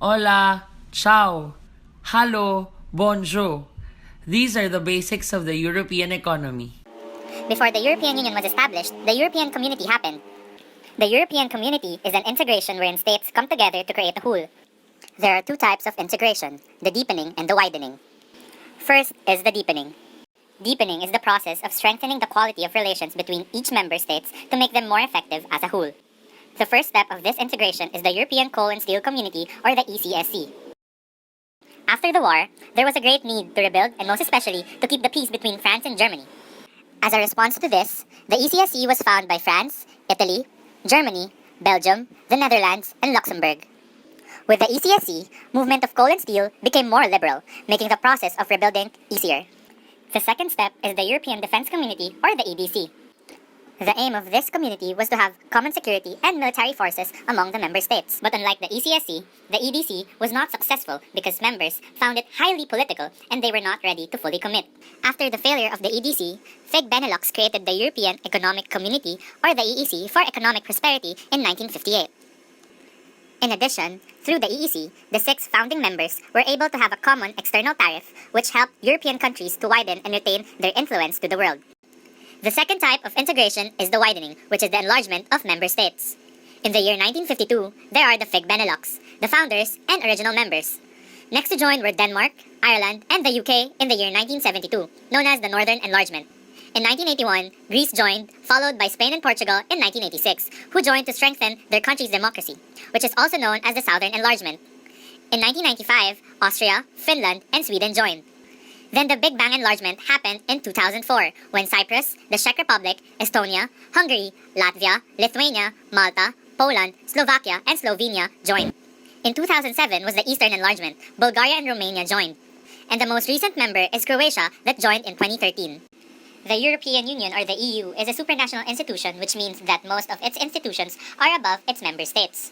Hola, ciao, hallo, bonjour. These are the basics of the European economy. Before the European Union was established, the European Community happened. The European Community is an integration wherein states come together to create a whole. There are two types of integration, the deepening and the widening. First is the deepening. Deepening is the process of strengthening the quality of relations between each member states to make them more effective as a whole. The first step of this integration is the European Coal and Steel Community, or the ECSC. After the war, there was a great need to rebuild and most especially to keep the peace between France and Germany. As a response to this, the ECSC was founded by France, Italy, Germany, Belgium, the Netherlands, and Luxembourg. With the ECSC, movement of coal and steel became more liberal, making the process of rebuilding easier. The second step is the European Defense Community, or the EDC. The aim of this community was to have common security and military forces among the member states. But unlike the ECSC, the EDC was not successful because members found it highly political and they were not ready to fully commit. After the failure of the EDC, FIG Benelux created the European Economic Community, or the EEC, for economic prosperity in 1958. In addition, through the EEC, the six founding members were able to have a common external tariff which helped European countries to widen and retain their influence to the world. The second type of integration is the widening, which is the enlargement of member states. In the year 1952, there are the FIG Benelux, the founders and original members. Next to join were Denmark, Ireland, and the UK in the year 1972, known as the Northern Enlargement. In 1981, Greece joined, followed by Spain and Portugal in 1986, who joined to strengthen their country's democracy, which is also known as the Southern Enlargement. In 1995, Austria, Finland, and Sweden joined. Then the Big Bang enlargement happened in 2004 when Cyprus, the Czech Republic, Estonia, Hungary, Latvia, Lithuania, Malta, Poland, Slovakia, and Slovenia joined. In 2007 was the Eastern enlargement. Bulgaria and Romania joined. And the most recent member is Croatia that joined in 2013. The European Union, or the EU, is a supranational institution, which means that most of its institutions are above its member states.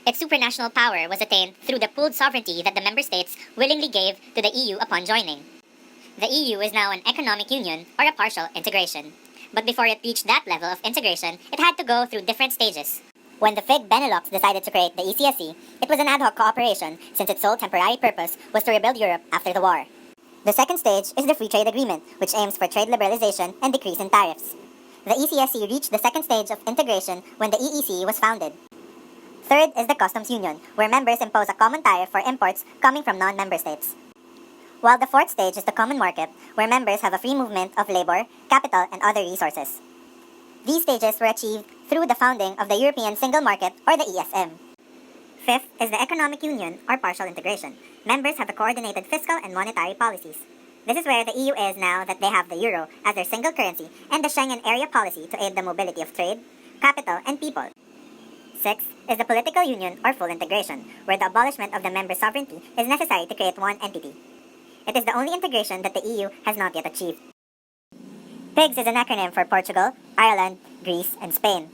Its supranational power was attained through the pooled sovereignty that the member states willingly gave to the EU upon joining. The EU is now an economic union, or a partial integration. But before it reached that level of integration, it had to go through different stages. When the FIG Benelux decided to create the ECSC, it was an ad hoc cooperation since its sole temporary purpose was to rebuild Europe after the war. The second stage is the Free Trade Agreement, which aims for trade liberalization and decrease in tariffs. The ECSC reached the second stage of integration when the EEC was founded. Third is the Customs Union, where members impose a common tariff for imports coming from non-member states. While the fourth stage is the Common Market, where members have a free movement of labor, capital, and other resources. These stages were achieved through the founding of the European Single Market, or the ESM. Fifth is the Economic Union, or partial integration. Members have a coordinated fiscal and monetary policies. This is where the EU is now that they have the euro as their single currency and the Schengen area policy to aid the mobility of trade, capital, and people. Sixth is the Political Union, or full integration, where the abolishment of the member sovereignty is necessary to create one entity. It is the only integration that the EU has not yet achieved. PIGS is an acronym for Portugal, Ireland, Greece, and Spain.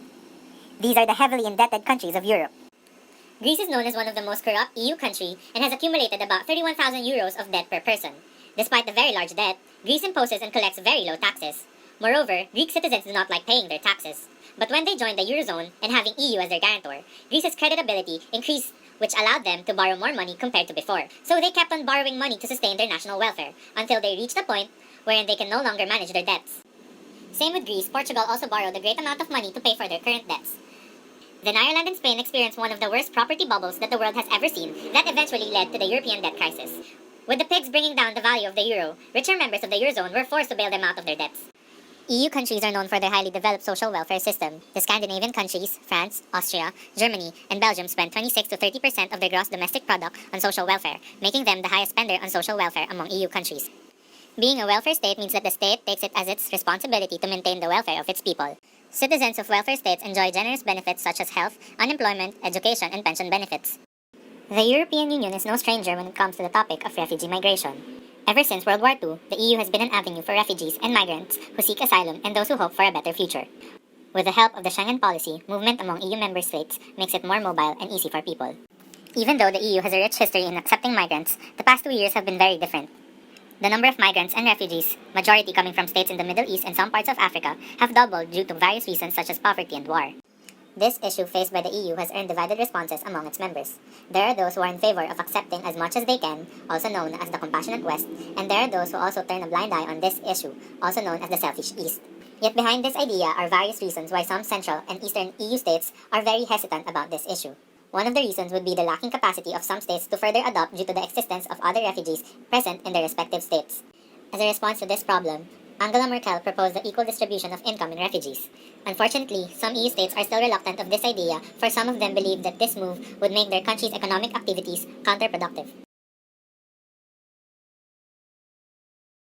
These are the heavily indebted countries of Europe. Greece is known as one of the most corrupt EU countries and has accumulated about 31,000 euros of debt per person. Despite the very large debt, Greece imposes and collects very low taxes. Moreover, Greek citizens do not like paying their taxes. But when they joined the Eurozone and having EU as their guarantor, Greece's creditability increased, which allowed them to borrow more money compared to before. So they kept on borrowing money to sustain their national welfare, until they reached a point wherein they can no longer manage their debts. Same with Greece, Portugal also borrowed a great amount of money to pay for their current debts. Then Ireland and Spain experienced one of the worst property bubbles that the world has ever seen, that eventually led to the European debt crisis. With the PIGS bringing down the value of the euro, richer members of the Eurozone were forced to bail them out of their debts. EU countries are known for their highly developed social welfare system. The Scandinavian countries, France, Austria, Germany, and Belgium spend 26 to 30% of their gross domestic product on social welfare, making them the highest spender on social welfare among EU countries. Being a welfare state means that the state takes it as its responsibility to maintain the welfare of its people. Citizens of welfare states enjoy generous benefits such as health, unemployment, education, and pension benefits. The European Union is no stranger when it comes to the topic of refugee migration. Ever since World War II, the EU has been an avenue for refugees and migrants who seek asylum and those who hope for a better future. With the help of the Schengen policy, movement among EU member states makes it more mobile and easy for people. Even though the EU has a rich history in accepting migrants, the past 2 years have been very different. The number of migrants and refugees, majority coming from states in the Middle East and some parts of Africa, have doubled due to various reasons such as poverty and war. This issue faced by the EU has earned divided responses among its members. There are those who are in favor of accepting as much as they can, also known as the compassionate West, and there are those who also turn a blind eye on this issue, also known as the selfish East. Yet behind this idea are various reasons why some Central and Eastern EU states are very hesitant about this issue. One of the reasons would be the lacking capacity of some states to further adopt due to the existence of other refugees present in their respective states. As a response to this problem, Angela Merkel proposed the equal distribution of income in refugees. Unfortunately, some EU states are still reluctant of this idea, for some of them believe that this move would make their country's economic activities counterproductive.